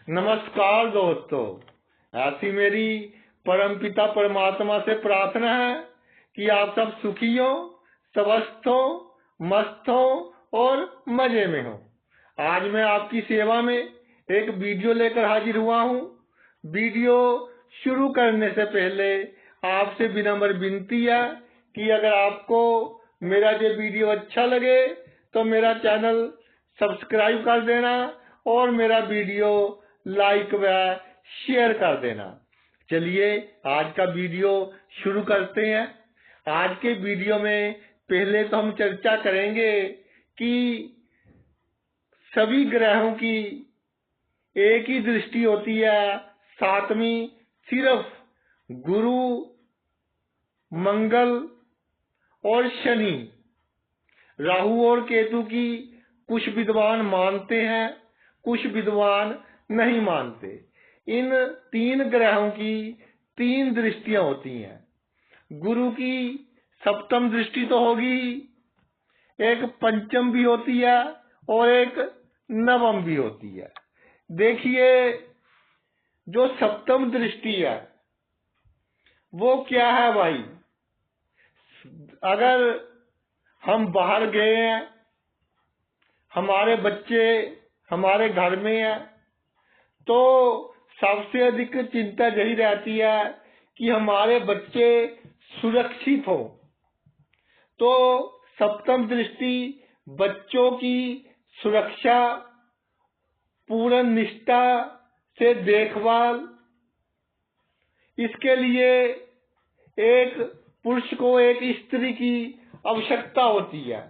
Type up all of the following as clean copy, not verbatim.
नमस्कार दोस्तों, ऐसी मेरी परमपिता परमात्मा से प्रार्थना है कि आप सब सुखी हो, स्वस्थ हो, मस्त हो और मजे में हो। आज मैं आपकी सेवा में एक वीडियो लेकर हाजिर हुआ हूँ। वीडियो शुरू करने से पहले आपसे विनम्र विनती है कि अगर आपको मेरा ये वीडियो अच्छा लगे तो मेरा चैनल सब्सक्राइब कर देना और मेरा वीडियो लाइक व शेयर कर देना। चलिए आज का वीडियो शुरू करते हैं। आज के वीडियो में पहले तो हम चर्चा करेंगे कि सभी ग्रहों की एक ही दृष्टि होती है, सातवीं सिर्फ गुरु, मंगल और शनि, राहु और केतु की कुछ विद्वान मानते हैं, कुछ विद्वान नहीं मानते। इन तीन ग्रहों की तीन दृष्टियां होती हैं। गुरु की सप्तम दृष्टि तो होगी, एक पंचम भी होती है और एक नवम भी होती है। देखिए, जो सप्तम दृष्टि है वो क्या है भाई? अगर हम बाहर गए हैं, हमारे बच्चे हमारे घर में हैं, तो सबसे अधिक चिंता यही रहती है कि हमारे बच्चे सुरक्षित हो। तो सप्तम दृष्टि बच्चों की सुरक्षा, पूर्ण निष्ठा से देखभाल, इसके लिए एक पुरुष को एक स्त्री की आवश्यकता होती है।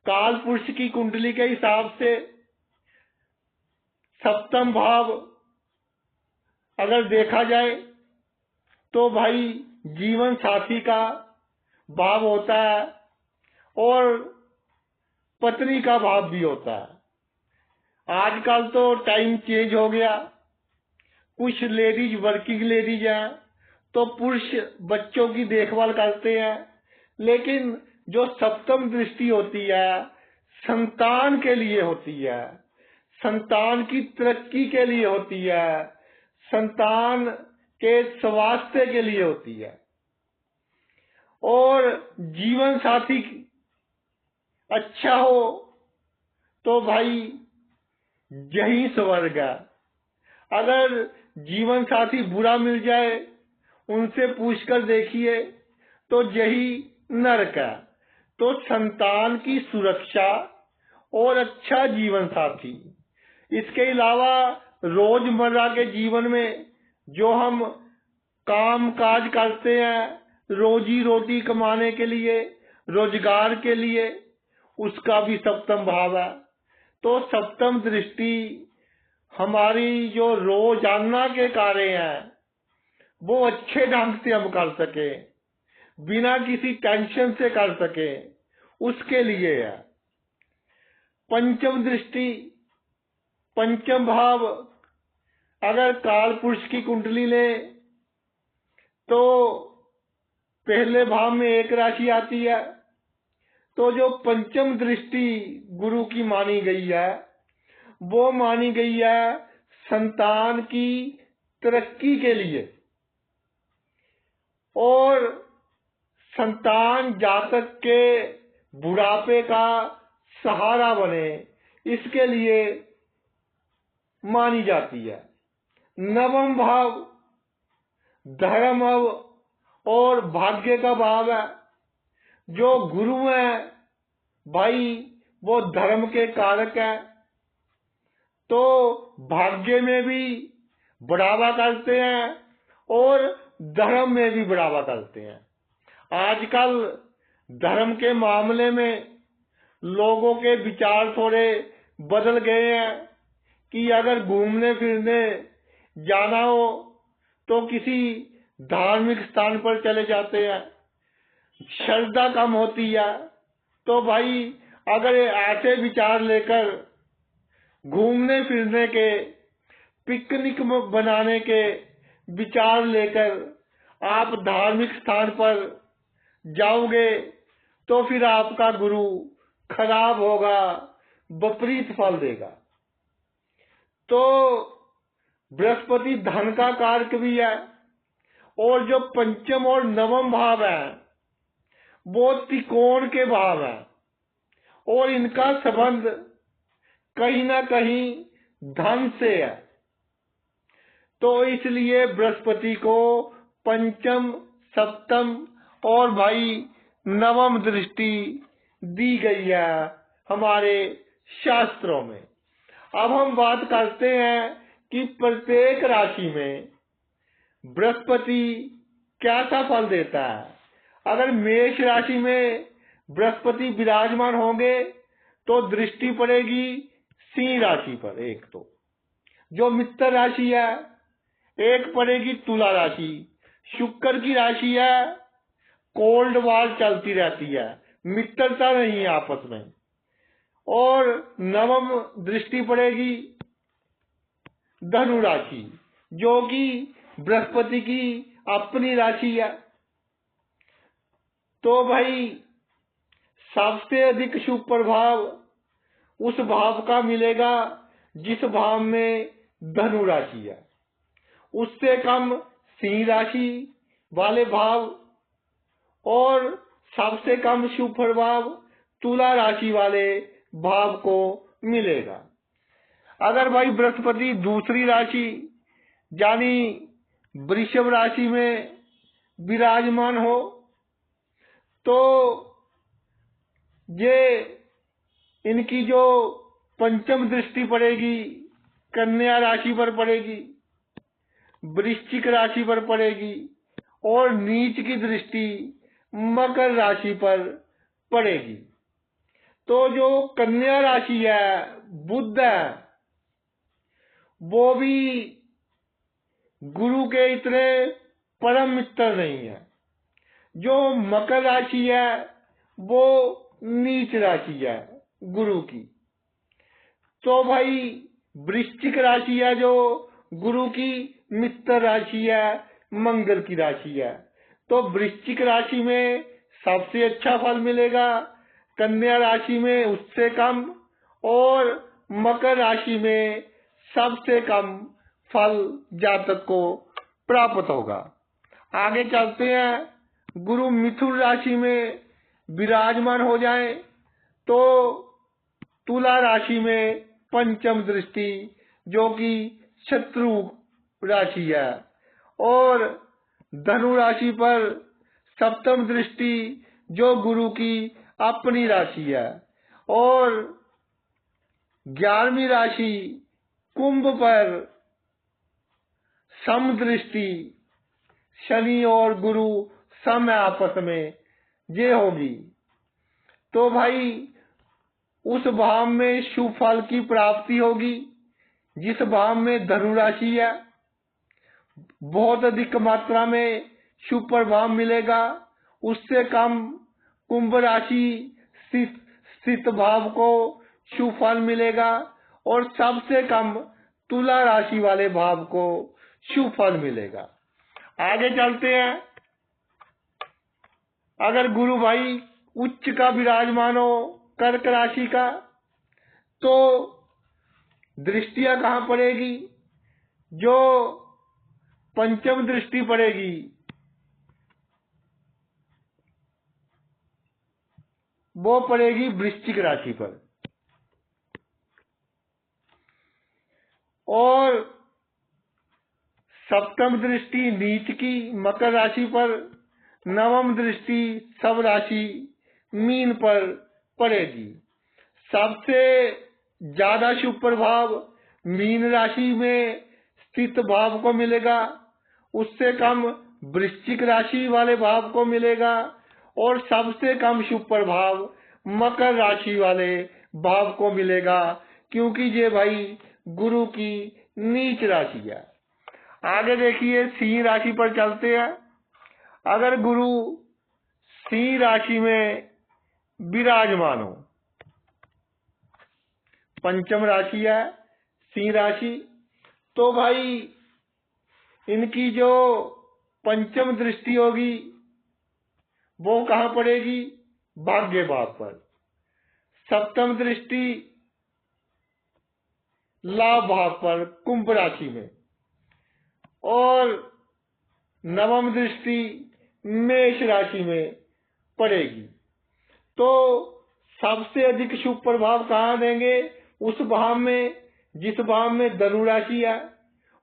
काल पुरुष की कुंडली के हिसाब से सप्तम भाव अगर देखा जाए तो भाई जीवन साथी का भाव होता है और पत्नी का भाव भी होता है। आजकल तो टाइम चेंज हो गया, कुछ लेडीज वर्किंग लेडीज हैं तो पुरुष बच्चों की देखभाल करते हैं, लेकिन जो सप्तम दृष्टि होती है संतान के लिए होती है, संतान की तरक्की के लिए होती है, संतान के स्वास्थ्य के लिए होती है। और जीवन साथी अच्छा हो तो भाई यही स्वर्ग है। अगर जीवन साथी बुरा मिल जाए, उनसे पूछकर देखिए तो यही नरक है। तो संतान की सुरक्षा और अच्छा जीवन साथी, इसके अलावा रोजमर्रा के जीवन में जो हम काम काज करते हैं, रोजी रोटी कमाने के लिए, रोजगार के लिए, उसका भी सप्तम भाव है। तो सप्तम दृष्टि हमारी जो रोजाना के कार्य हैं वो अच्छे ढंग से हम कर सके, बिना किसी टेंशन से कर सके, उसके लिए है। पंचम दृष्टि, पंचम भाव अगर काल पुरुष की कुंडली ले तो पहले भाव में एक राशि आती है। तो जो पंचम दृष्टि गुरु की मानी गई है वो मानी गई है संतान की तरक्की के लिए, और संतान जातक के बुढ़ापे का सहारा बने, इसके लिए मानी जाती है। नवम भाव धर्म और भाग्य का भाव है। जो गुरु है भाई वो धर्म के कारक है, तो भाग्य में भी बढ़ावा करते हैं और धर्म में भी बढ़ावा करते हैं। आजकल धर्म के मामले में लोगों के विचार थोड़े बदल गए हैं कि अगर घूमने फिरने जाना हो तो किसी धार्मिक स्थान पर चले जाते हैं। श्रद्धा कम होती है, तो भाई अगर ऐसे विचार लेकर घूमने फिरने के, पिकनिक बनाने के विचार लेकर आप धार्मिक स्थान पर जाओगे तो फिर आपका गुरु खराब होगा, विपरीत फल देगा। तो बृहस्पति धन का कारक भी है, और जो पंचम और नवम भाव है वो त्रिकोण के भाव है, और इनका संबंध कहीं ना कहीं धन से है। तो इसलिए बृहस्पति को पंचम, सप्तम और भाई नवम दृष्टि दी गई है हमारे शास्त्रों में। अब हम बात करते हैं कि प्रत्येक राशि में बृहस्पति कैसा फल देता है। अगर मेष राशि में बृहस्पति विराजमान होंगे तो दृष्टि पड़ेगी सिंह राशि पर, एक तो जो मित्र राशि है, एक पड़ेगी तुला राशि। शुक्र की राशि है, कोल्ड वार चलती रहती है, मित्रता नहीं है आपस में। और नवम दृष्टि पड़ेगी धनु राशि, जो कि बृहस्पति की अपनी राशि है। तो भाई सबसे अधिक शुभ प्रभाव उस भाव का मिलेगा जिस भाव में धनु राशि है, उससे कम सिंह राशि वाले भाव, और सबसे कम शुभ प्रभाव तुला राशि वाले भाव को मिलेगा। अगर भाई बृहस्पति दूसरी राशि यानी वृषभ राशि में विराजमान हो तो ये इनकी जो पंचम दृष्टि पड़ेगी कन्या राशि पर पड़ेगी, वृश्चिक राशि पर पड़ेगी, और नीच की दृष्टि मकर राशि पर पड़ेगी। तो जो कन्या राशि है, बुध है, वो भी गुरु के इतने परम मित्र नहीं है। जो मकर राशि है वो नीच राशि है गुरु की। तो भाई वृश्चिक राशि है जो गुरु की मित्र राशि है, मंगल की राशि है। तो वृश्चिक राशि में सबसे अच्छा फल मिलेगा, कन्या राशि में उससे कम, और मकर राशि में सबसे कम फल जातक को प्राप्त होगा। आगे चलते हैं। गुरु मिथुन राशि में विराजमान हो जाए तो तुला राशि में पंचम दृष्टि जो कि शत्रु राशि है, और धनु राशि पर सप्तम दृष्टि जो गुरु की अपनी राशि है, और 11वीं राशि कुंभ पर सम दृष्टि शनि और गुरु सम आपस में ये होगी। तो भाई उस भाव में शुभ फल की प्राप्ति होगी जिस भाव में धनु राशि है, बहुत अधिक मात्रा में शुभ प्रभाव मिलेगा। उससे कम कुंभ राशि स्थित भाव को शुभ फल मिलेगा, और सबसे कम तुला राशि वाले भाव को शुभ फल मिलेगा। आगे चलते हैं। अगर गुरु भाई उच्च का विराजमान हो कर्क राशि का तो दृष्टियां कहां पड़ेगी? जो पंचम दृष्टि पड़ेगी वो पड़ेगी वृश्चिक राशि पर, और सप्तम दृष्टि नीच की मकर राशि पर, नवम दृष्टि सब राशि मीन पर पड़ेगी। सबसे ज्यादा शुभ प्रभाव मीन राशि में स्थित भाव को मिलेगा, उससे कम वृश्चिक राशि वाले भाव को मिलेगा, और सबसे कम शुभ प्रभाव मकर राशि वाले भाव को मिलेगा, क्योंकि ये भाई गुरु की नीच राशि है। आगे देखिए सिंह राशि पर चलते हैं। अगर गुरु सिंह राशि में विराजमान हो, पंचम राशि है सिंह राशि, तो भाई इनकी जो पंचम दृष्टि होगी वो कहां पड़ेगी? भाग्य भाव पर। सप्तम दृष्टि लाभ भाव पर कुंभ राशि में, और नवम दृष्टि मेष राशि में पड़ेगी। तो सबसे अधिक शुभ प्रभाव कहाँ देंगे? उस भाव में जिस भाव में धनु राशि है,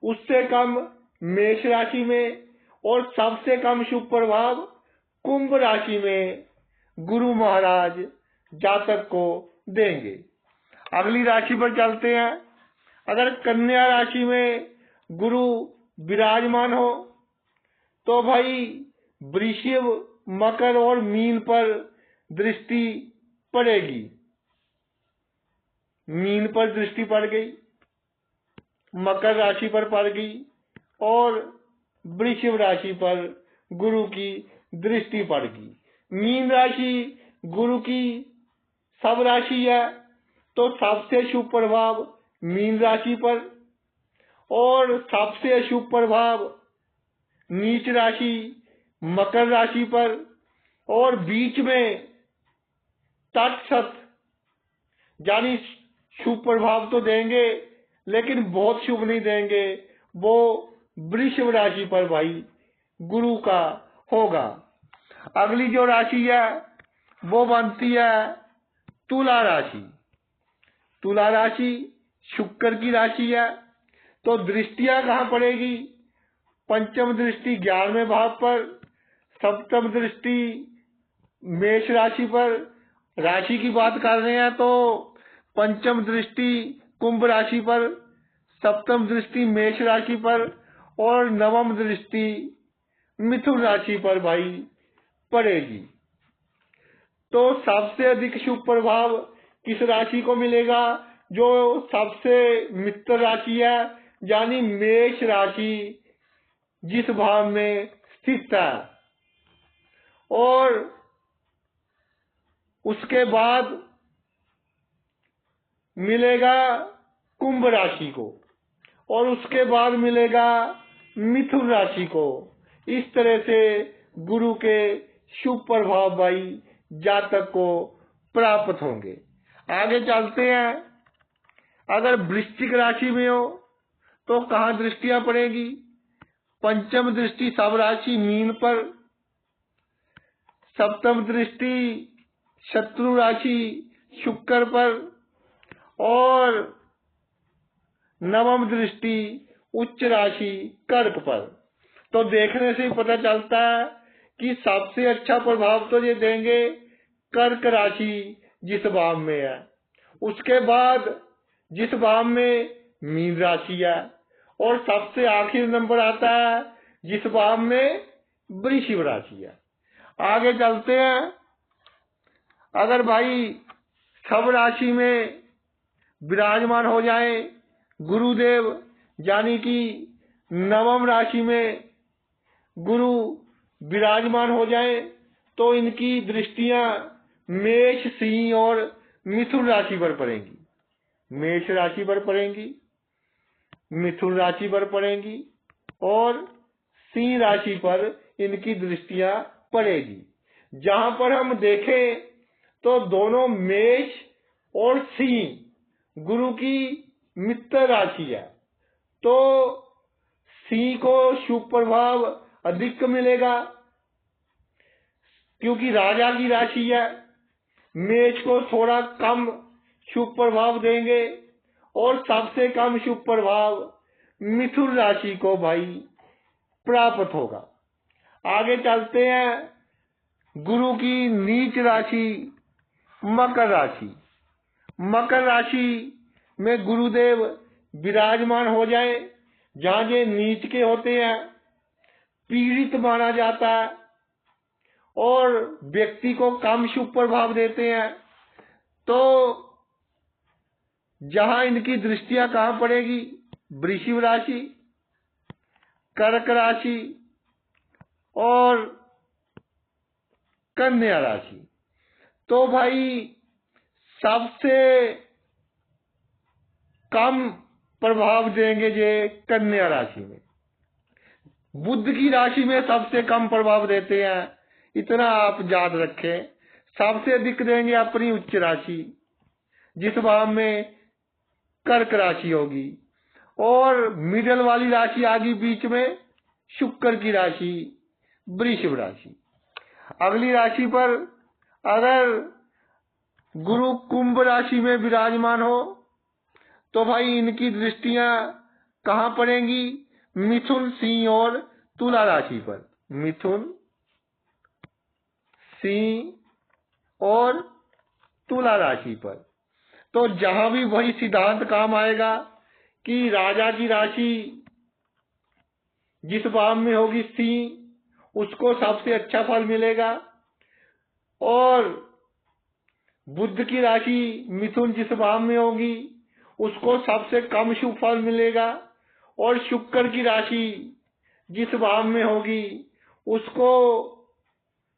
उससे कम मेष राशि में, और सबसे कम शुभ प्रभाव कुंभ राशि में गुरु महाराज जातक को देंगे। अगली राशि पर चलते हैं। अगर कन्या राशि में गुरु विराजमान हो तो भाई वृषभ, मकर और मीन पर दृष्टि पड़ेगी। मीन पर दृष्टि पड़ गई, मकर राशि पर पड़ गई और वृषभ राशि पर गुरु की दृष्टि पड़ गई। मीन राशि गुरु की सब राशि है, तो सबसे शुभ प्रभाव मीन राशि पर और सबसे अशुभ प्रभाव नीच राशि मकर राशि पर, और बीच में तटस्थ यानी शुभ प्रभाव तो देंगे लेकिन बहुत शुभ नहीं देंगे, वो वृषभ राशि पर भाई गुरु का होगा। अगली जो राशि है वो बनती है तुला राशि। तुला राशि शुक्र की राशि है, तो दृष्टियां कहाँ पड़ेगी? पंचम दृष्टि 11वें भाव पर, सप्तम दृष्टि मेष राशि पर। राशि की बात कर रहे हैं तो पंचम दृष्टि कुंभ राशि पर, सप्तम दृष्टि मेष राशि पर और नवम दृष्टि मिथुन राशि पर भाई पड़ेगी। तो सबसे अधिक शुभ प्रभाव किस राशि को मिलेगा? जो सबसे मित्र राशि है यानी मेष राशि जिस भाव में स्थित है, और उसके बाद मिलेगा कुंभ राशि को और उसके बाद मिलेगा मिथुन राशि को। इस तरह से गुरु के शुभ प्रभाव भाई जातक को प्राप्त होंगे। आगे चलते हैं। अगर वृश्चिक राशि में हो तो कहाँ दृष्टियां पड़ेगी? पंचम दृष्टि सब राशि मीन पर, सप्तम दृष्टि शत्रु राशि शुक्र पर और नवम दृष्टि उच्च राशि कर्क पर। तो देखने से ही पता चलता है कि सबसे अच्छा प्रभाव तो ये देंगे कर्क राशि जिस भाव में है, उसके बाद जिस भाव में मीन राशि है और सबसे आखिर नंबर आता है जिस भाव में वृषभ राशि है। आगे चलते हैं। अगर भाई सब राशि में विराजमान हो जाए गुरुदेव, यानी कि नवम राशि में गुरु विराजमान हो जाए, तो इनकी दृष्टियां मेष, सिंह और मिथुन राशि पर पड़ेंगी। मेष राशि पर पड़ेंगी, मिथुन राशि पर पड़ेंगी और सिंह राशि पर इनकी दृष्टियां पड़ेगी। जहां पर हम देखें तो दोनों मेष और सिंह गुरु की मित्र राशि है, तो सिंह को शुभ प्रभाव अधिक मिलेगा क्योंकि राजा की राशि है। मेष को थोड़ा कम शुभ प्रभाव देंगे और सबसे कम शुभ प्रभाव मिथुन राशि को भाई प्राप्त होगा। आगे चलते हैं। गुरु की नीच राशि मकर राशि। मकर राशि में गुरुदेव विराजमान हो जाए, जहां ये नीच के होते हैं, पीड़ित माना जाता है और व्यक्ति को कम शुभ प्रभाव देते हैं, तो जहां इनकी दृष्टियां कहां पड़ेगी? वृषभ राशि, कर्क राशि और कन्या राशि। तो भाई सबसे कम प्रभाव देंगे ये कन्या राशि में। बुध की राशि में सबसे कम प्रभाव देते हैं, इतना आप याद रखें। सबसे अधिक देंगे अपनी उच्च राशि जिस भाव में कर्क राशि होगी, और मिडल वाली राशि आ गई बीच में शुक्र की राशि वृषभ राशि। अगली राशि पर अगर गुरु कुंभ राशि में विराजमान हो तो भाई इनकी दृष्टियां कहां पड़ेंगी? मिथुन, सिंह और तुला राशि पर। मिथुन, सिंह और तुला राशि पर। तो जहां भी वही सिद्धांत काम आएगा कि राजा की राशि जिस भाव में होगी सिंह, उसको सबसे अच्छा फल मिलेगा, और बुध की राशि मिथुन जिस भाव में होगी उसको सबसे कम शुभ फल मिलेगा, और शुक्र की राशि जिस भाव में होगी उसको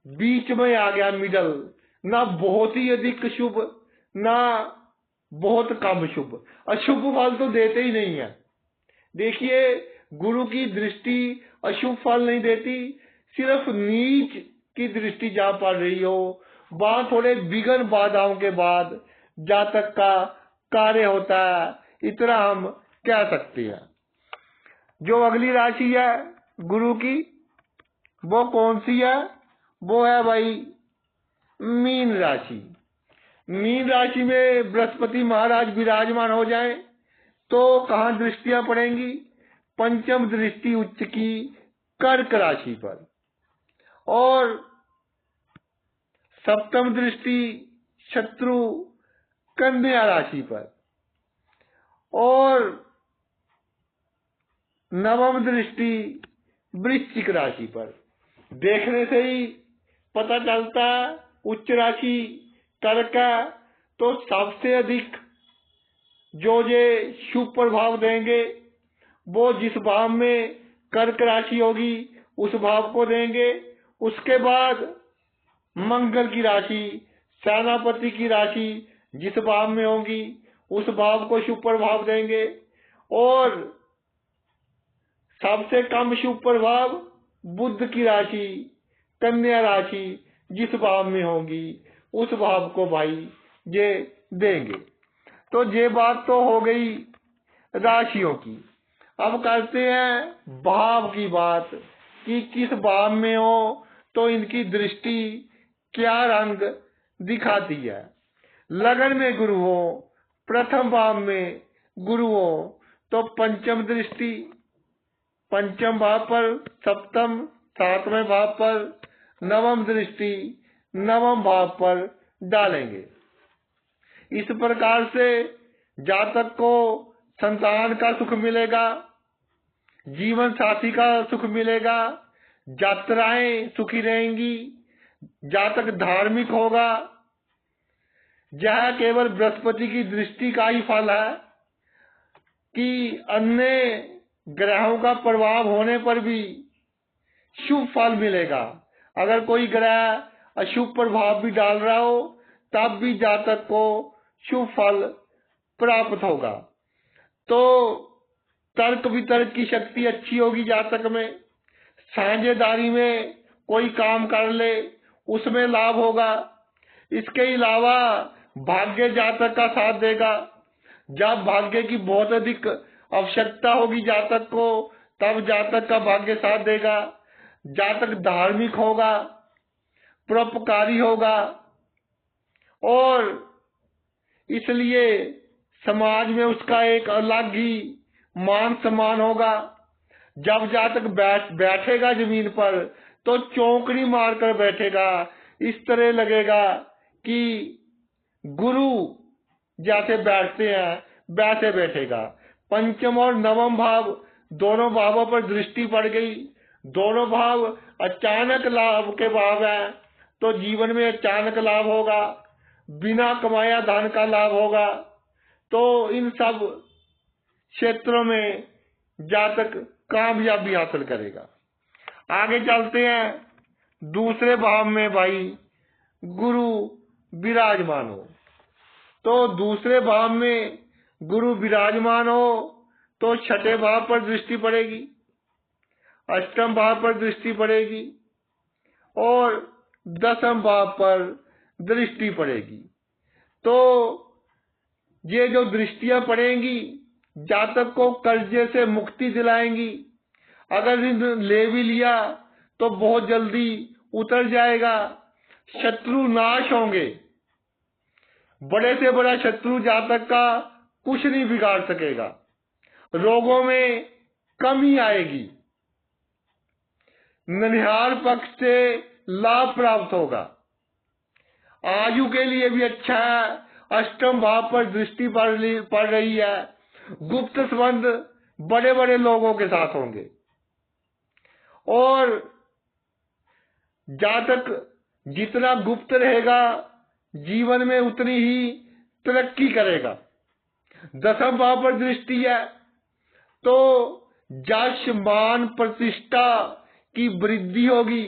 बीच में आ गया मिडल, ना बहुत ही अधिक शुभ ना बहुत कम शुभ। अशुभ फल तो देते ही नहीं है। देखिए, गुरु की दृष्टि अशुभ फल नहीं देती, सिर्फ नीच की दृष्टि जहां पड़ रही हो वहां थोड़े विघ्न बाधाओं के बाद जातक का कार्य होता है, इतना हम कह सकते हैं। जो अगली राशि है गुरु की, वो कौन सी है? वो है भाई मीन राशि। मीन राशि में बृहस्पति महाराज विराजमान हो जाए तो कहां दृष्टियां पड़ेंगी? पंचम दृष्टि उच्च की कर्क राशि पर, और सप्तम दृष्टि शत्रु कन्या राशि पर, और नवम दृष्टि वृश्चिक राशि पर। देखने से ही पता चलता उच्च राशि कर्क है, तो सबसे अधिक जो ये शुभ प्रभाव देंगे वो जिस भाव में कर्क राशि होगी उस भाव को देंगे। उसके बाद मंगल की राशि, सेनापति की राशि जिस भाव में होगी उस भाव को शुभ प्रभाव देंगे, और सबसे कम शुभ प्रभाव बुध की राशि कन्या राशि जिस भाव में होगी उस भाव को भाई ये देंगे। तो ये बात तो हो गई राशियों की। अब करते हैं भाव की बात कि किस भाव में हो तो इनकी दृष्टि क्या रंग दिखाती है। लगन में गुरु हो, प्रथम भाव में गुरु हो तो पंचम दृष्टि पंचम भाव पर, सप्तम सातवें भाव पर, नवम दृष्टि नवम भाव पर डालेंगे। इस प्रकार से जातक को संतान का सुख मिलेगा, जीवन साथी का सुख मिलेगा, यात्राएं सुखी रहेंगी, जातक धार्मिक होगा। यह केवल बृहस्पति की दृष्टि का ही फल है कि अन्य ग्रहों का प्रभाव होने पर भी शुभ फल मिलेगा। अगर कोई ग्रह अशुभ प्रभाव भी डाल रहा हो तब भी जातक को शुभ फल प्राप्त होगा। तो तर्क वितर्क की शक्ति अच्छी होगी जातक में। साझेदारी में कोई काम कर ले उसमें लाभ होगा। इसके अलावा भाग्य जातक का साथ देगा। जब भाग्य की बहुत अधिक आवश्यकता होगी जातक को तब जातक का भाग्य साथ देगा। जातक धार्मिक होगा, परोपकारी होगा, और इसलिए समाज में उसका एक अलग ही मान सम्मान होगा। जब जातक बैठेगा जमीन पर तो चौकड़ी मारकर बैठेगा, इस तरह लगेगा कि गुरु जैसे बैठते हैं वैसे बैठेगा। पंचम और नवम भाव दोनों भावों पर दृष्टि पड़ गई। दोनों भाव अचानक लाभ के भाव है तो जीवन में अचानक लाभ होगा, बिना कमाया धन का लाभ होगा। तो इन सब क्षेत्रों में जातक कामयाबी हासिल करेगा। आगे चलते हैं। दूसरे भाव में भाई गुरु विराजमान हो तो दूसरे भाव में गुरु विराजमान हो तो छठे भाव पर दृष्टि पड़ेगी, अष्टम भाव पर दृष्टि पड़ेगी और दसम भाव पर दृष्टि पड़ेगी। तो ये जो दृष्टियां पड़ेंगी जातक को कर्जे से मुक्ति दिलाएंगी। अगर ऋण ले भी लिया तो बहुत जल्दी उतर जाएगा। शत्रु नाश होंगे। बड़े से बड़ा शत्रु जातक का कुछ नहीं बिगाड़ सकेगा। रोगों में कमी आएगी। ननिहाल पक्ष से लाभ प्राप्त होगा। आयु के लिए भी अच्छा है। अष्टम भाव पर दृष्टि पड़ रही है। गुप्त संबंध बड़े बड़े लोगों के साथ होंगे और जातक जितना गुप्त रहेगा जीवन में उतनी ही तरक्की करेगा। दसम भाव पर दृष्टि है तो यश मान प्रतिष्ठा की वृद्धि होगी।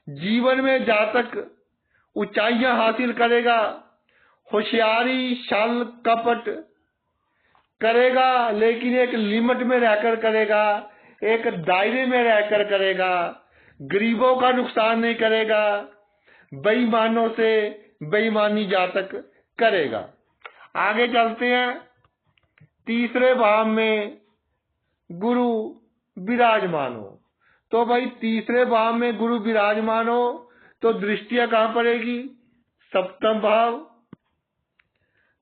जीवन में जातक ऊंचाइयां हासिल करेगा। होशियारी छल कपट करेगा लेकिन एक लिमिट में रहकर करेगा, एक दायरे में रहकर करेगा। गरीबों का नुकसान नहीं करेगा। बेईमानों से बेईमानी जातक करेगा। आगे चलते हैं। तीसरे भाव में गुरु विराजमान हो तो भाई तीसरे भाव में गुरु विराजमान हो तो दृष्टियां कहां पड़ेगी? सप्तम भाव,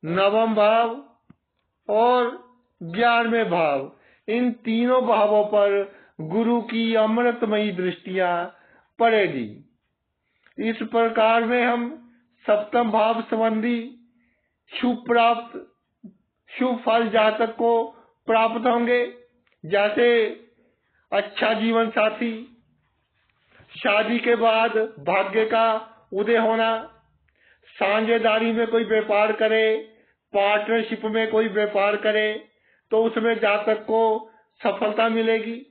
नवम भाव और 11वें भाव। इन तीनों भावों पर गुरु की अमृतमयी दृष्टियां पड़ेगी। इस प्रकार में हम सप्तम भाव संबंधी शुभ फल जातक को प्राप्त होंगे। जैसे अच्छा जीवन साथी, शादी के बाद भाग्य का उदय होना, साझेदारी में कोई व्यापार करे, पार्टनरशिप में कोई व्यापार करे तो उसमें जातक को सफलता मिलेगी।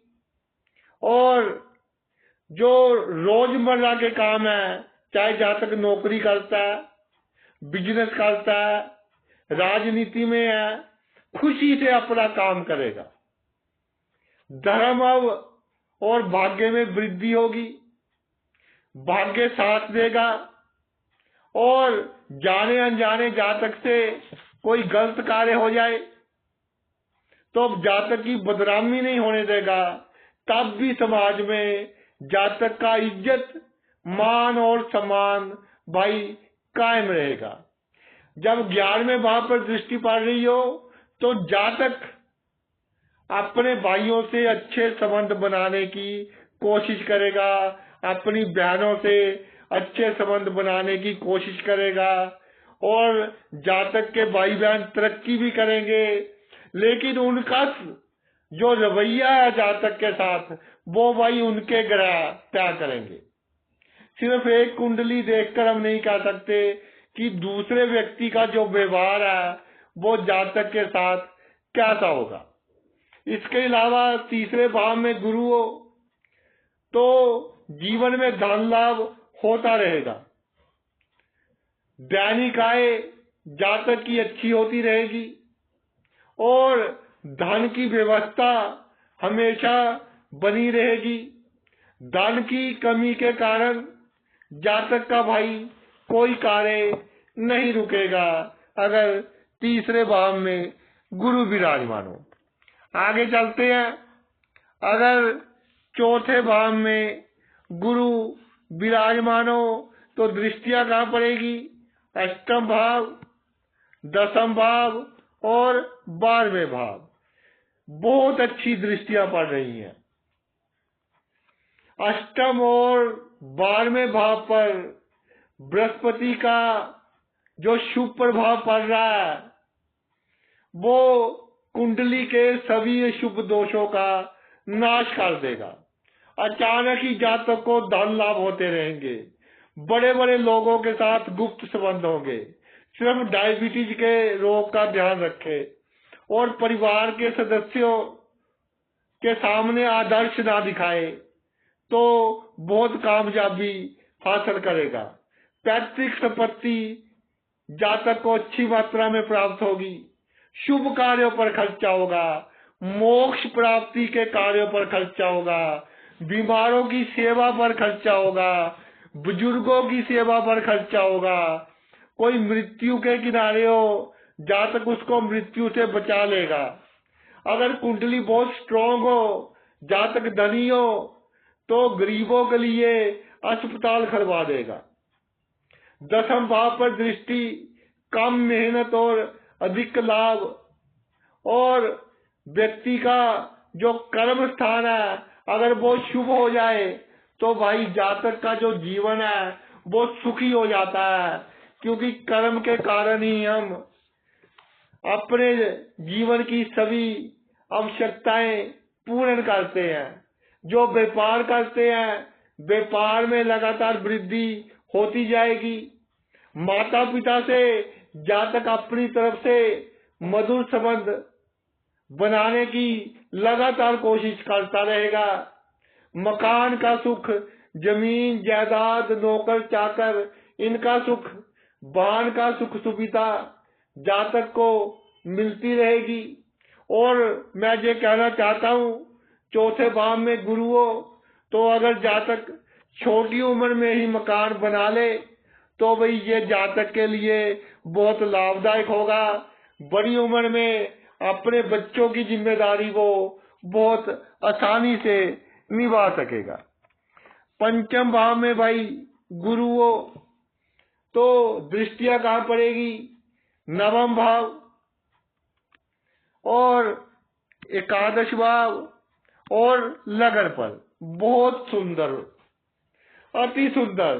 और जो रोजमर्रा के काम है, चाहे जातक नौकरी करता है, बिजनेस करता है, राजनीति में है, खुशी से अपना काम करेगा। धर्म और भाग्य में वृद्धि होगी। भाग्य साथ देगा और जाने अनजाने जातक से कोई गलत कार्य हो जाए तो जातक की बदनामी नहीं होने देगा। तब भी समाज में जातक का इज्जत, मान और सम्मान भाई कायम रहेगा। जब 11वें भाव पर दृष्टि पड़ रही हो तो जातक अपने भाइयों से अच्छे संबंध बनाने की कोशिश करेगा, अपनी बहनों से अच्छे संबंध बनाने की कोशिश करेगा और जातक के भाई बहन तरक्की भी करेंगे। लेकिन उनका जो रवैया है जातक के साथ, वो भाई उनके ग्रह तय करेंगे। सिर्फ एक कुंडली देखकर हम नहीं कह सकते कि दूसरे व्यक्ति का जो व्यवहार है वो जातक के साथ कैसा होगा। इसके अलावा तीसरे भाव में गुरु हो तो जीवन में धन लाभ होता रहेगा। दैनिक आय जातक की अच्छी होती रहेगी और धन की व्यवस्था हमेशा बनी रहेगी। धन की कमी के कारण जातक का भाई कोई कार्य नहीं रुकेगा अगर तीसरे भाव में गुरु विराजमान हो। आगे चलते हैं। अगर चौथे भाव में गुरु विराजमान हो तो दृष्टियां कहां पड़ेगी? अष्टम भाव, दसम भाव और 12वें भाव। बहुत अच्छी दृष्टियां पड़ रही हैं। अष्टम और 12वें भाव पर बृहस्पति का जो शुभ प्रभाव पड़ रहा है वो कुंडली के सभी शुभ दोषों का नाश कर देगा। अचानक ही जातक को धन लाभ होते रहेंगे। बड़े बड़े लोगों के साथ गुप्त संबंध होंगे। सिर्फ डायबिटीज के रोग का ध्यान रखें और परिवार के सदस्यों के सामने आदर्श ना दिखाए तो बहुत कामयाबी हासिल करेगा। पैतृक संपत्ति जातक को अच्छी मात्रा में प्राप्त होगी। शुभ कार्यों पर खर्चा होगा। मोक्ष प्राप्ति के कार्यों पर खर्चा होगा। बीमारों की सेवा पर खर्चा होगा। बुजुर्गों की सेवा पर खर्चा होगा। कोई मृत्यु के किनारे हो, जातक उसको मृत्यु से बचा लेगा। अगर कुंडली बहुत स्ट्रांग हो, जातक धनी हो, तो गरीबों के लिए अस्पताल खुलवा देगा। 10वें भाव पर दृष्टि कम मेहनत और अधिक लाभ, और व्यक्ति का जो कर्म स्थान है अगर वो शुभ हो जाए तो भाई जातक का जो जीवन है वो सुखी हो जाता है, क्योंकि कर्म के कारण ही हम अपने जीवन की सभी आवश्यकताएं पूर्ण करते हैं। जो व्यापार करते हैं, व्यापार में लगातार वृद्धि होती जाएगी। माता पिता से जातक अपनी तरफ से मधुर संबंध बनाने की लगातार कोशिश करता रहेगा। मकान का सुख, जमीन जायदाद, नौकर चाकर, इनका सुख, वाहन का सुख सुविधा जातक को मिलती रहेगी। और मैं ये कहना चाहता हूँ, 4थे भाव में गुरु हो तो अगर जातक छोटी उम्र में ही मकान बना ले तो भाई ये जातक के लिए बहुत लाभदायक होगा। बड़ी उम्र में अपने बच्चों की जिम्मेदारी वो बहुत आसानी से निभा सकेगा। 5वें भाव में भाई गुरु हो तो दृष्टियां कहाँ पड़ेगी? 9वां भाव और 11वां भाव और लगन पर। बहुत सुंदर, अति सुंदर।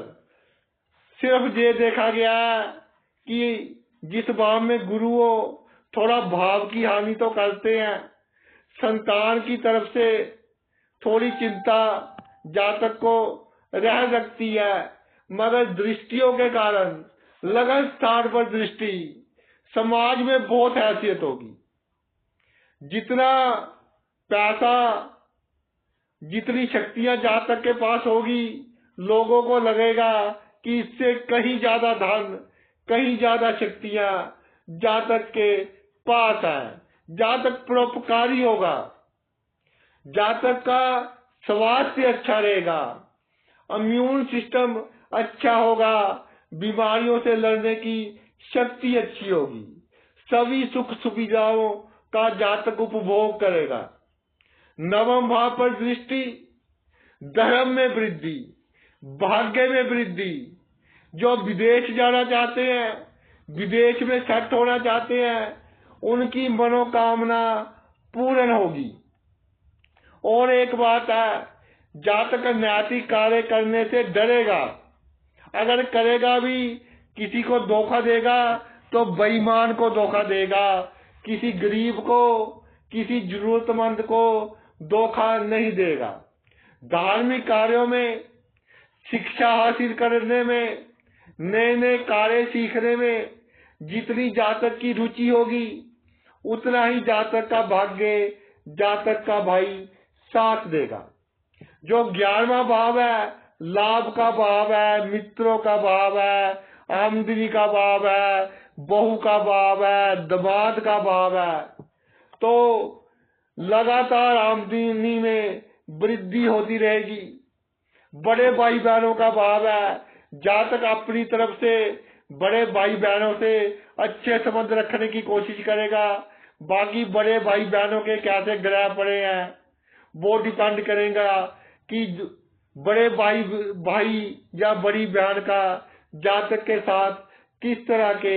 सिर्फ ये देखा गया कि जिस भाव में गुरु हो थोड़ा भाव की हानि तो करते हैं, संतान की तरफ से थोड़ी चिंता जातक को रह सकती है, मगर दृष्टियों के कारण लगन स्थान पर दृष्टि, समाज में बहुत हैसियत होगी। जितना पैसा, जितनी शक्तियां जातक के पास होगी, लोगों को लगेगा कि इससे कहीं ज्यादा धन, कहीं ज्यादा शक्तियां जातक के पास है। जातक परोपकारी होगा, जातक का स्वास्थ्य अच्छा रहेगा, इम्यून सिस्टम अच्छा होगा, बीमारियों से लड़ने की शक्ति अच्छी होगी, सभी सुख सुविधाओं का जातक उपभोग करेगा। 9वें भाव पर दृष्टि, धर्म में वृद्धि, भाग्य में वृद्धि। जो विदेश जाना चाहते हैं, विदेश में सेट होना चाहते हैं, उनकी मनोकामना पूर्ण होगी। और एक बात है, जातक नैतिक कार्य करने से डरेगा, अगर करेगा भी किसी को धोखा देगा तो बेईमान को धोखा देगा, किसी गरीब को, किसी जरूरतमंद को धोखा नहीं देगा। धार्मिक कार्यों में, शिक्षा हासिल करने में, नए नए कार्य सीखने में जितनी जातक की रुचि होगी उतना ही जातक का भाग्य, जातक का भाई साथ देगा। जो 11वां भाव है, लाभ का भाव है, मित्रों का भाव है, आमदनी का भाव है, बहू का भाव है, दामाद का भाव है, तो लगातार आमदनी में वृद्धि होती रहेगी। बड़े भाई बहनों का भाव है, जातक अपनी तरफ से बड़े भाई बहनों से अच्छे संबंध रखने की कोशिश करेगा। बाकी बड़े भाई बहनों के कैसे ग्रह पड़े हैं वो डिपेंड करेगा कि बड़े भाई या बड़ी बहन का जातक के साथ किस तरह के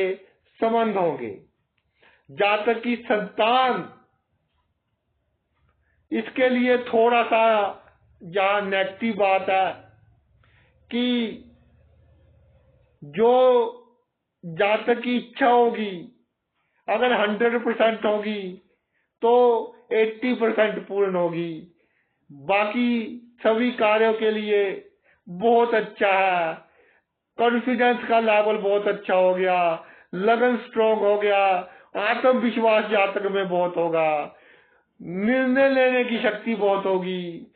संबंध होंगे। जातक की संतान, इसके लिए थोड़ा सा यहाँ नेगेटिव बात है कि जो जातक की इच्छा होगी अगर 100% होगी तो 80% पूर्ण होगी। बाकी सभी कार्यों के लिए बहुत अच्छा है। कॉन्फिडेंस का लेवल बहुत अच्छा हो गया, लगन स्ट्रॉन्ग हो गया, आत्मविश्वास जातक में बहुत होगा, निर्णय लेने की शक्ति बहुत होगी,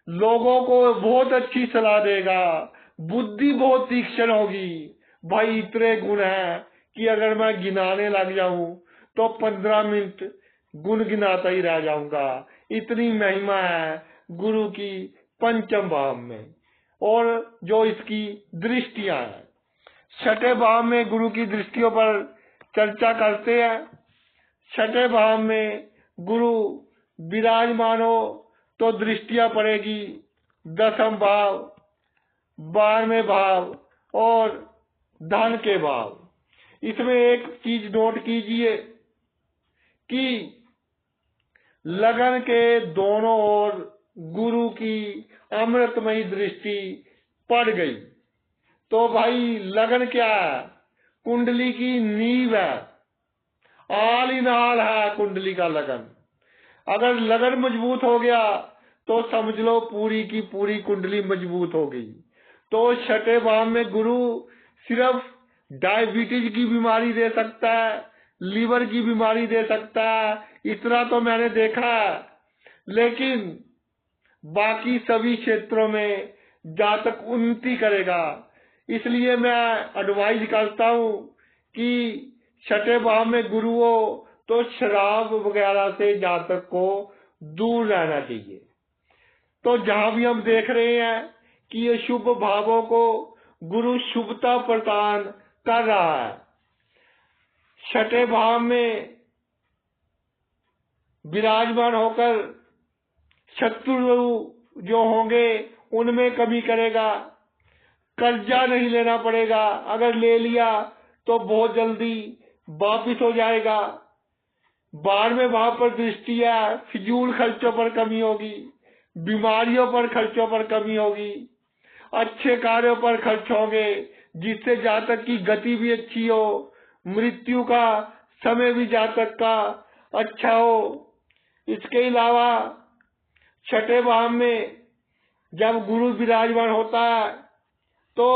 लोगों को बहुत अच्छी सलाह देगा, बुद्धि बहुत तीक्ष्ण होगी। भाई इतने गुण हैं कि अगर मैं गिनाने लग जाऊं तो 15 मिनट गुण गिनाता ही रह जाऊंगा, इतनी महिमा है गुरु की 5वें भाव में। और जो इसकी दृष्टियां हैं, 6ठे भाव में गुरु की दृष्टियों पर चर्चा करते हैं। 6ठे भाव में गुरु विराजमान हो तो दृष्टियां पड़ेगी 10वें भाव, 12वें भाव और धन के भाव। इसमें एक चीज नोट कीजिए कि लगन के दोनों ओर गुरु की अमृतमयी दृष्टि पड़ गई। तो भाई लगन क्या है? कुंडली की नींव है, आल इन आल है कुंडली का लगन। अगर लगन मजबूत हो गया तो समझ लो पूरी की पूरी कुंडली मजबूत हो गई। तो 6ठे भाव में गुरु सिर्फ डायबिटीज की बीमारी दे सकता है, लीवर की बीमारी दे सकता है, इतना तो मैंने देखा है। लेकिन बाकी सभी क्षेत्रों में जातक उन्नति करेगा। इसलिए मैं एडवाइज करता हूं कि 6ठे भाव में गुरु हो तो शराब वगैरह से जातक को दूर रहना चाहिए। तो जहां भी हम देख रहे हैं कि ये शुभ भावों को गुरु शुभता प्रदान कर रहा है। 6ठे भाव में विराजमान होकर शत्रु जो होंगे उनमें कमी करेगा। कर्जा नहीं लेना पड़ेगा, अगर ले लिया तो बहुत जल्दी वापिस हो जाएगा। 12वें भाव पर दृष्टि है, फिजूल खर्चों पर कमी होगी, बीमारियों पर खर्चों पर कमी होगी, अच्छे कार्यों पर खर्च होंगे जिससे जातक की गति भी अच्छी हो, मृत्यु का समय भी जातक का अच्छा हो। इसके अलावा 6ठे भाव में जब गुरु विराजमान होता है तो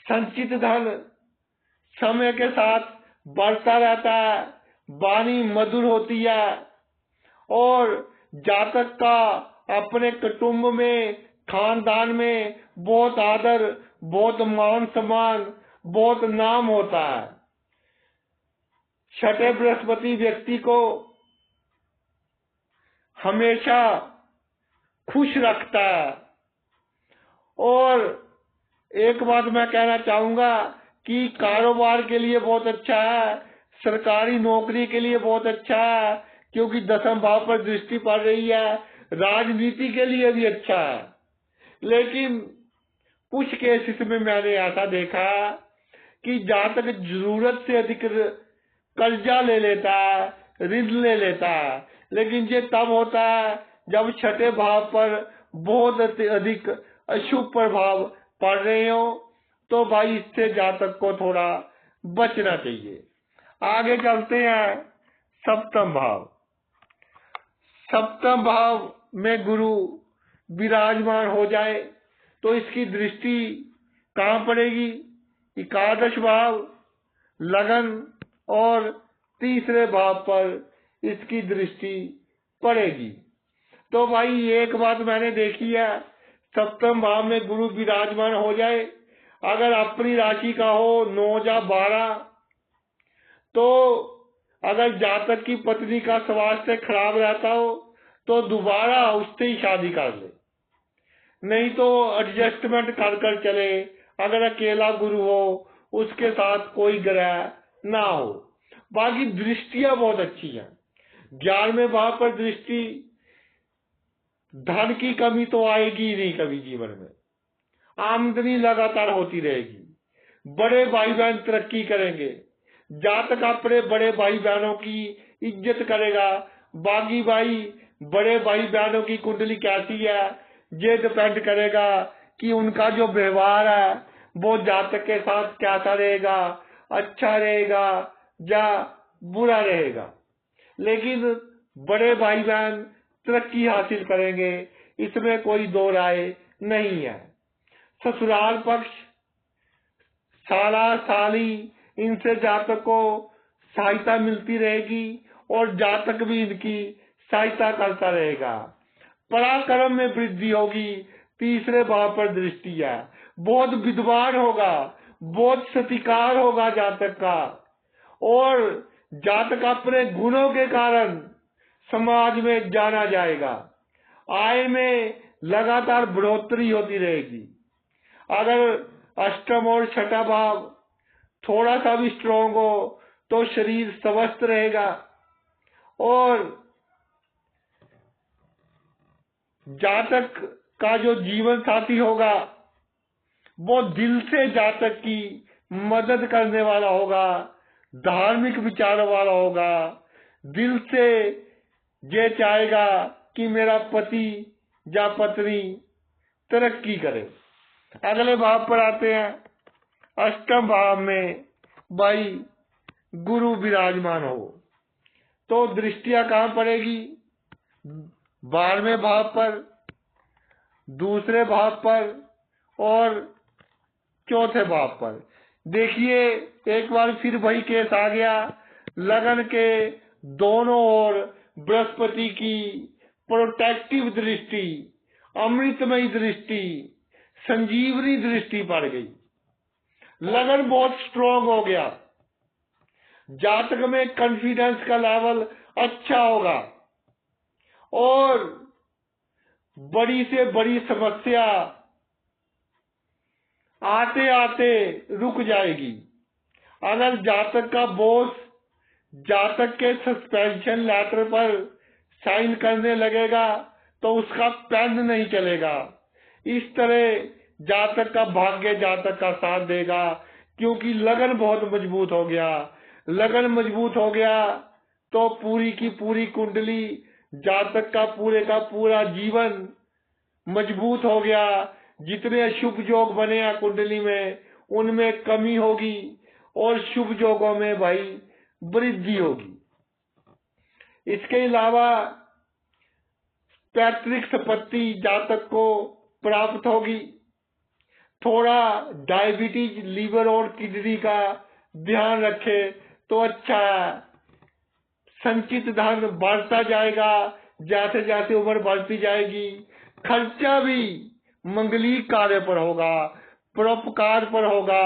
संचित धन समय के साथ बढ़ता रहता है, वाणी मधुर होती है और जातक का अपने कुटुंब में, खानदान में बहुत आदर, बहुत मान सम्मान, बहुत नाम होता है। 6ठे बृहस्पति व्यक्ति को हमेशा खुश रखता है। और एक बात मैं कहना चाहूंगा कि कारोबार के लिए बहुत अच्छा है, सरकारी नौकरी के लिए बहुत अच्छा है क्योंकि 10वें भाव पर दृष्टि पड़ रही है, राजनीति के लिए भी अच्छा है। लेकिन कुछ केसेस में मैंने ऐसा देखा कि जातक जरूरत से अधिक कर्जा ले लेता है, ऋण ले लेता है, लेकिन ये तब होता है जब 6ठे भाव पर बहुत अधिक अशुभ प्रभाव पड़ रहे हो। तो भाई इससे जातक को थोड़ा बचना चाहिए। आगे चलते हैं 7वें भाव। 7वें भाव में गुरु विराजमान हो जाए तो इसकी दृष्टि कहाँ पड़ेगी? 11 भाव, लगन और 3रे भाव पर इसकी दृष्टि पड़ेगी। तो भाई एक बात मैंने देखी है, 7वें भाव में गुरु विराजमान हो जाए, अगर अपनी राशि का हो 9 या 12, तो अगर जातक की पत्नी का स्वास्थ्य खराब रहता हो तो दोबारा उससे ही शादी कर ले, नहीं तो एडजस्टमेंट कर कर चले। अगर अकेला गुरु हो, उसके साथ कोई ग्रह ना हो। बाकी दृष्टियां बहुत अच्छी हैं। 11वें भाव पर दृष्टि, धन की कमी तो आएगी नहीं कभी जीवन में, आमदनी लगातार होती रहेगी, बड़े भाई बहन तरक्की करेंगे, जातक अपने बड़े भाई बहनों की इज्जत करेगा। बागी भाई बड़े भाई बहनों की कुंडली कैसी है ये डिपेंड करेगा कि उनका जो व्यवहार है वो जातक के साथ कैसा रहेगा, अच्छा रहेगा या बुरा रहेगा। लेकिन बड़े भाई बहन तरक्की हासिल करेंगे, इसमें कोई दो राय नहीं है। ससुराल पक्ष, साला साली, इनसे जातक को सहायता मिलती रहेगी और जातक भी इनकी सहायता करता रहेगा। पराक्रम में वृद्धि होगी, 3रे भाव पर दृष्टि है, बहुत विद्वान होगा, बहुत सत्कार होगा जातक का, और जातक अपने गुणों के कारण समाज में जाना जाएगा। आय में लगातार बढ़ोतरी होती रहेगी। अगर 8वां और 6ठा भाव थोड़ा सा भी स्ट्रांग हो तो शरीर स्वस्थ रहेगा और जातक का जो जीवन साथी होगा वो दिल से जातक की मदद करने वाला होगा, धार्मिक विचारों वाला होगा, दिल से ये चाहेगा कि मेरा पति या पत्नी तरक्की करे। अगले भाव पर आते हैं, अष्टम भाव में भाई गुरु विराजमान हो तो दृष्टियां कहां पड़ेगी? 12वें भाव पर, दूसरे भाव पर और चौथे भाव पर। देखिए एक बार फिर वही केस आ गया, लगन के दोनों ओर बृहस्पति की प्रोटेक्टिव दृष्टि, अमृतमयी दृष्टि, संजीवनी दृष्टि पड़ गई। लगन बहुत स्ट्रांग हो गया, जातक में कॉन्फिडेंस का लेवल अच्छा होगा और बड़ी से बड़ी समस्या आते आते रुक जाएगी। अगर जातक का बॉस जातक के सस्पेंशन लेटर पर साइन करने लगेगा तो उसका पेन नहीं चलेगा। इस तरह जातक का भाग्य जातक का साथ देगा, क्योंकि लगन बहुत मजबूत हो गया। लगन मजबूत हो गया तो पूरी की पूरी कुंडली, जातक का पूरा जीवन मजबूत हो गया। जितने अशुभ योग बने हैं कुंडली में उनमें कमी होगी और शुभ योगों में भाई वृद्धि होगी। इसके अलावा पैतृक संपत्ति जातक को प्राप्त होगी। थोड़ा डायबिटीज, लीवर और किडनी का ध्यान रखे तो अच्छा है। संचित धन बढ़ता जाएगा जैसे जैसे उम्र बढ़ती जाएगी। खर्चा भी मंगलिक कार्य पर होगा, परोपकार पर होगा,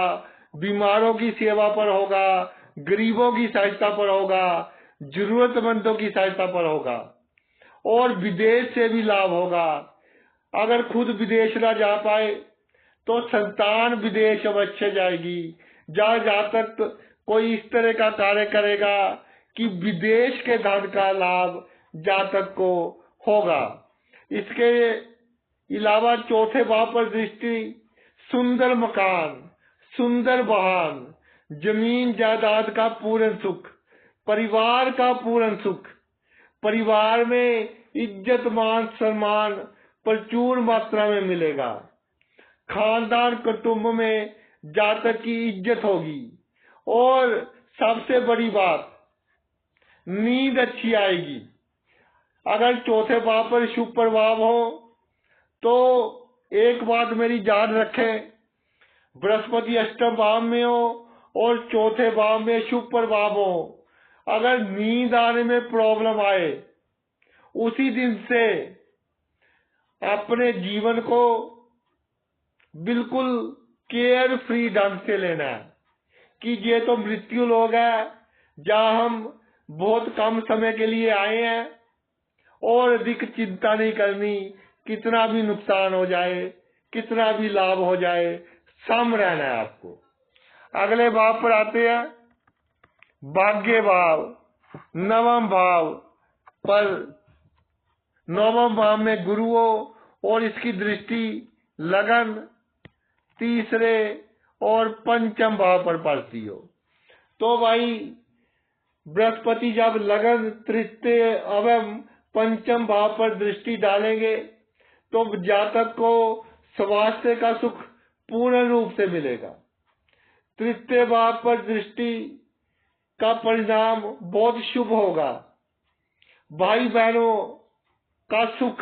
बीमारों की सेवा पर होगा, गरीबों की सहायता पर होगा, जरूरतमंदों की सहायता पर होगा और विदेश से भी लाभ होगा। अगर खुद विदेश ना जा पाए तो संतान विदेश अवश्य जाएगी। जहाँ जातक कोई इस तरह का कार्य करेगा कि विदेश के धन का लाभ जातक को होगा। इसके अलावा चौथे भाव पर दृष्टि, सुंदर मकान, सुंदर वाहन, जमीन जायदाद का पूर्ण सुख, परिवार का पूर्ण सुख, परिवार में इज्जत मान सम्मान प्रचुर मात्रा में मिलेगा। खानदान कुटुंब में जातक की इज्जत होगी और सबसे बड़ी बात, नींद अच्छी आएगी। अगर चौथे भाव पर शुभ प्रभाव हो तो एक बात मेरी याद रखें, बृहस्पति अष्टम भाव में हो और चौथे भाव में शुभ प्रभाव हो, अगर नींद आने में प्रॉब्लम आए उसी दिन से अपने जीवन को बिल्कुल केयर फ्री ढंग से लेना है कि ये तो मृत्यु लोग है, जहाँ हम बहुत कम समय के लिए आए हैं और अधिक चिंता नहीं करनी, कितना भी नुकसान हो जाए, कितना भी लाभ हो जाए, सम रहना है आपको। अगले भाव पर आते हैं, भाग्य भाव, नवम भाव पर। नवम भाव में गुरु हो और इसकी दृष्टि लगन, तीसरे और पंचम भाव पर पड़ती हो। तो भाई बृहस्पति जब लगन, तृतीय एवं पंचम भाव पर दृष्टि डालेंगे तो जातक को स्वास्थ्य का सुख पूर्ण रूप से मिलेगा। तृतीय भाव पर दृष्टि का परिणाम बहुत शुभ होगा। भाई बहनों का सुख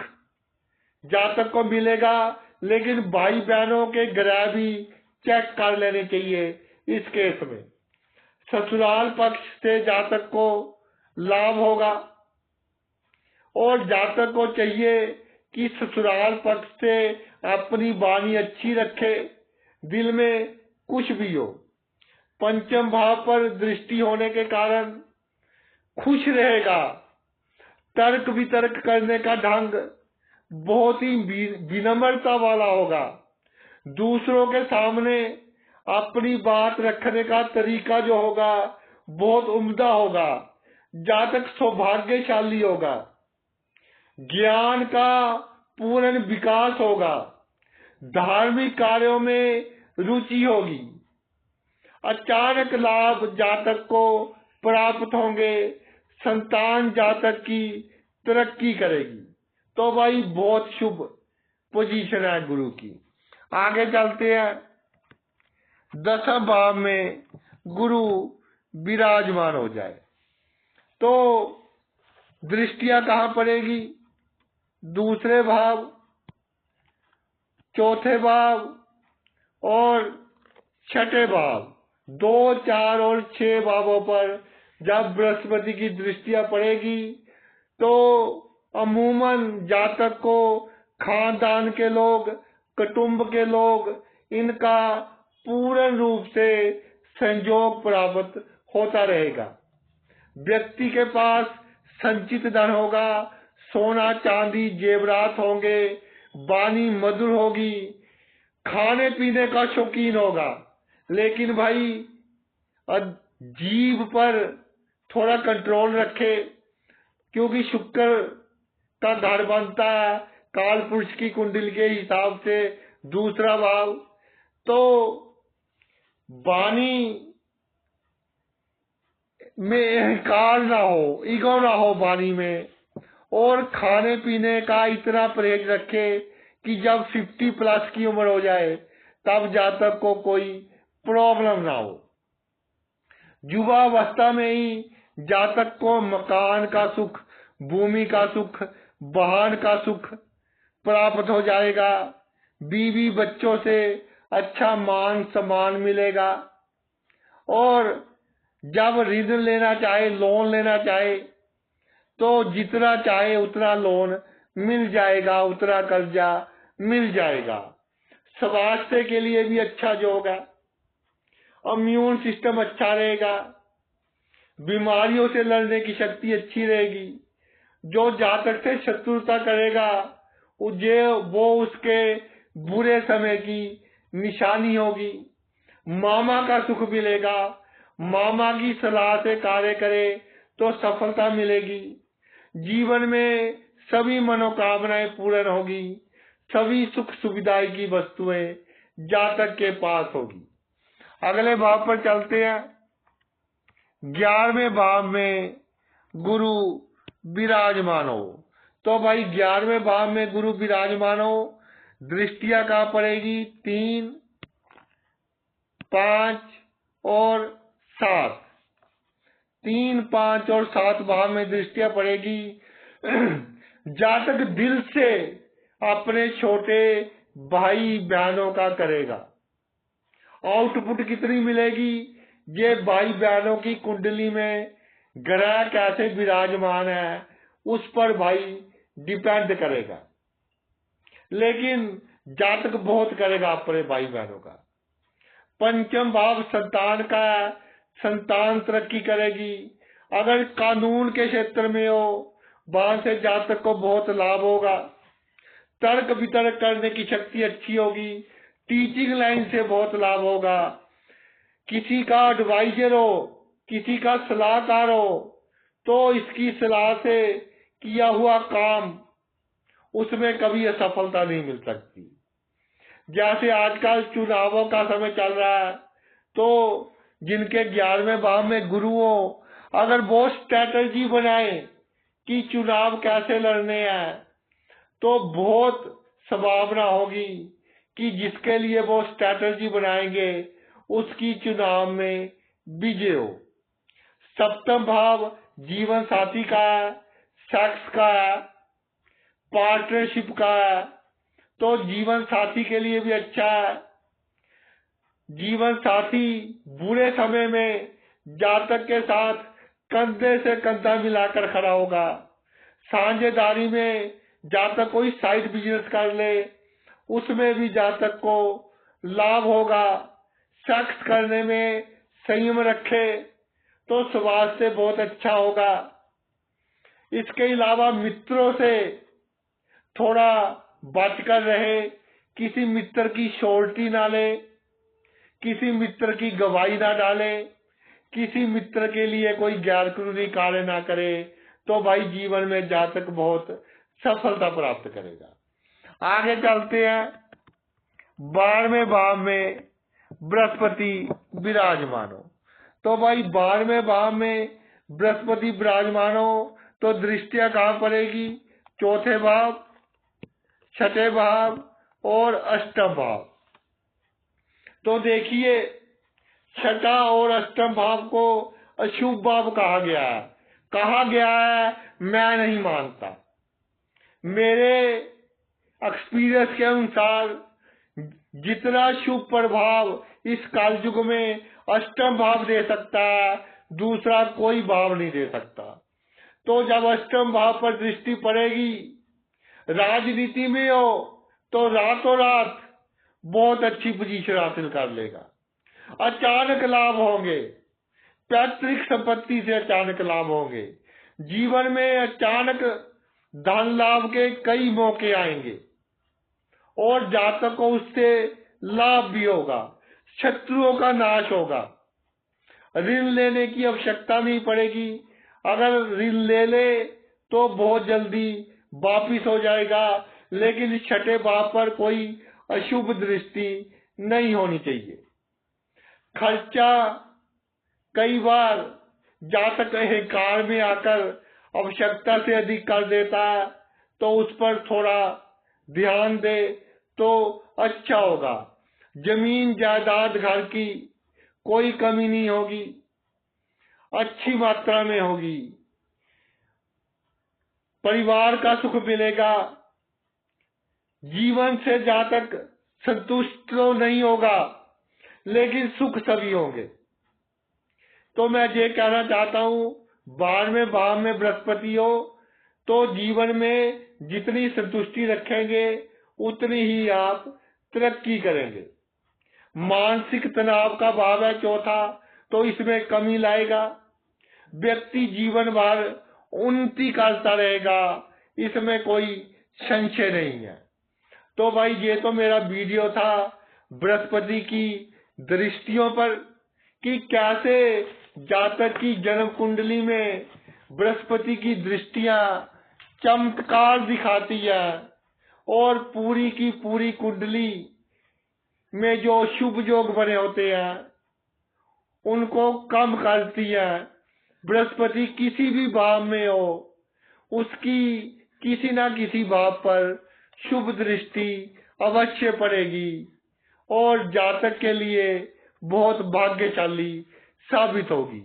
जातक को मिलेगा, लेकिन भाई बहनों के ग्रह भी चेक कर लेने चाहिए। इस केस में ससुराल पक्ष से जातक को लाभ होगा और जातक को चाहिए कि ससुराल पक्ष से अपनी वाणी अच्छी रखे, दिल में कुछ भी हो। पंचम भाव पर दृष्टि होने के कारण खुश रहेगा। तर्क वितर्क करने का ढंग बहुत ही विनम्रता वाला होगा। दूसरों के सामने अपनी बात रखने का तरीका जो होगा बहुत उम्दा होगा। जातक सौभाग्यशाली होगा। ज्ञान का पूर्ण विकास होगा, धार्मिक कार्यों में रुचि होगी, अचानक लाभ जातक को प्राप्त होंगे, संतान जातक की तरक्की करेगी। तो भाई बहुत शुभ पोजीशन है गुरु की। आगे चलते हैं। 10वें भाव में गुरु विराजमान हो जाए तो दृष्टियां कहाँ पड़ेगी? दूसरे भाव, चौथे भाव और छठे भाव, 2, 4 और 6 भावों पर जब बृहस्पति की दृष्टियां पड़ेगी तो अमूमन जातक को खानदान के लोग, कुटुंब के लोग, इनका पूर्ण रूप से संयोग प्राप्त होता रहेगा। व्यक्ति के पास संचित धन होगा, सोना चांदी जेवरात होंगे, वाणी मधुर होगी, खाने पीने का शौकीन होगा। लेकिन भाई जीभ पर थोड़ा कंट्रोल रखे, क्योंकि शुक्र का घर बनता है काल पुरुष की कुंडली के हिसाब से दूसरा भाव। तो वाणी में अहंकार ना हो, ईगो ना हो वाणी में, और खाने पीने का इतना परहेज रखे कि जब 50+ की उम्र हो जाए तब जातक को कोई प्रॉब्लम ना हो। युवावस्था में ही जातक को मकान का सुख, भूमि का सुख, वाहन का सुख प्राप्त हो जाएगा, बीवी बच्चों से अच्छा मान सम्मान मिलेगा, और जब ऋण लेना चाहे, लोन लेना चाहे तो जितना चाहे उतना लोन मिल जाएगा, उतना कर्जा मिल जाएगा। स्वास्थ्य के लिए भी अच्छा योग है, इम्यून सिस्टम अच्छा रहेगा, बीमारियों से लड़ने की शक्ति अच्छी रहेगी। जो जातक से शत्रुता करेगा वो उसके बुरे समय की निशानी होगी। मामा का सुख मिलेगा, मामा की सलाह से कार्य करे तो सफलता मिलेगी। जीवन में सभी मनोकामनाएं पूर्ण होगी, सभी सुख सुविधाएं की वस्तुएं जातक के पास होगी। अगले भाव पर चलते हैं। 11वें भाव में गुरु विराजमान हो तो भाई 11वें भाव में गुरु विराजमान हो, दृष्टियां कहाँ पड़ेगी? 3, 5 और 7। 3, 5 और 7 भाव में दृष्टियां पड़ेगी। जातक दिल से अपने छोटे भाई बहनों का करेगा। आउटपुट कितनी मिलेगी? ये भाई बहनों की कुंडली में ग्रह कैसे विराजमान है उस पर भाई डिपेंड करेगा, लेकिन जातक बहुत करेगा अपने भाई बहनों का। 5वां भाव संतान का है, संतान तरक्की करेगी। अगर कानून के क्षेत्र में हो वहां से जातक को बहुत लाभ होगा, तर्क वितर्क करने की शक्ति अच्छी होगी, टीचिंग लाइन से बहुत लाभ होगा। किसी का एडवाइजर हो, किसी का सलाहकार हो तो इसकी सलाह से किया हुआ काम उसमें कभी असफलता नहीं मिल सकती। जैसे आजकल चुनावों का समय चल रहा है तो जिनके 11वें भाव में गुरु हो, अगर वो स्ट्रैटेजी बनाए कि चुनाव कैसे लड़ने हैं तो बहुत संभावना होगी कि जिसके लिए वो स्ट्रैटेजी बनाएंगे उसकी चुनाव में विजय हो। 7वां भाव जीवन साथी का है, सेक्स का है, पार्टनरशिप का है, तो जीवन साथी के लिए भी अच्छा है। जीवन साथी बुरे समय में जातक के साथ कंधे से कंधा मिलाकर खड़ा होगा। साझेदारी में जातक कोई साइड बिजनेस कर ले उसमें भी जातक को लाभ होगा। सेक्स करने में संयम रखे तो स्वास्थ्य बहुत अच्छा होगा। इसके अलावा मित्रों से थोड़ा बचकर रहे, किसी मित्र की श्योरिटी ना ले, किसी मित्र की गवाही ना डाले, किसी मित्र के लिए कोई गैर कानूनी कार्य ना करे तो भाई जीवन में जातक बहुत सफलता प्राप्त करेगा। आगे चलते हैं। 12वें भाव में बृहस्पति विराजमान हो, तो भाई 12वें भाव में बृहस्पति विराजमान हो तो दृष्टियां कहाँ पड़ेगी? चौथे भाव, छठे भाव और अष्टम भाव। तो देखिए, छठा और अष्टम भाव को अशुभ भाव कहा गया है। कहा गया है, मैं नहीं मानता। मेरे एक्सपीरियंस के अनुसार जितना शुभ प्रभाव इस कालयुग में अष्टम भाव दे सकता है, दूसरा कोई भाव नहीं दे सकता। तो जब अष्टम भाव पर दृष्टि पड़ेगी, राजनीति में हो तो रातों रात बहुत अच्छी पोजीशन हासिल कर लेगा। अचानक लाभ होंगे, पैतृक संपत्ति से अचानक लाभ होंगे। जीवन में अचानक धन लाभ के कई मौके आएंगे और जातक को उससे लाभ भी होगा। शत्रुओं का नाश होगा। ऋण लेने की आवश्यकता नहीं पड़ेगी। अगर ऋण ले ले तो बहुत जल्दी वापिस हो जाएगा, लेकिन छठे भाव पर कोई अशुभ दृष्टि नहीं होनी चाहिए। खर्चा कई बार जातक अहंकार में आकर आवश्यकता से अधिक कर देता है, तो उस पर थोड़ा ध्यान दे तो अच्छा होगा। जमीन जायदाद घर की कोई कमी नहीं होगी, अच्छी मात्रा में होगी। परिवार का सुख मिलेगा। जीवन से जातक संतुष्ट तो नहीं होगा, लेकिन सुख सभी होंगे। तो मैं ये कहना चाहता हूँ, 12वें भाव में बृहस्पति हो तो जीवन में जितनी संतुष्टि रखेंगे उतनी ही आप तरक्की करेंगे। मानसिक तनाव का भाव है चौथा, तो इसमें कमी लाएगा। व्यक्ति जीवन भर उन्नति करता रहेगा, इसमें कोई संशय नहीं है। तो भाई ये तो मेरा वीडियो था बृहस्पति की दृष्टियों पर, कि कैसे जातक की जन्म कुंडली में बृहस्पति की दृष्टियां चमत्कार दिखाती है और पूरी की पूरी कुंडली में जो शुभ योग बने होते हैं उनको कम करती है। बृहस्पति किसी भी भाव में हो, उसकी किसी ना किसी भाव पर शुभ दृष्टि अवश्य पड़ेगी और जातक के लिए बहुत भाग्यशाली साबित होगी।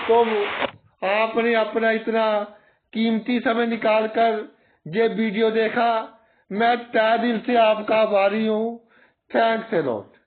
तो आपने अपना इतना कीमती समय निकालकर ये वीडियो देखा, मैं तहे दिल से आपका आभारी हूँ। Thanks a lot.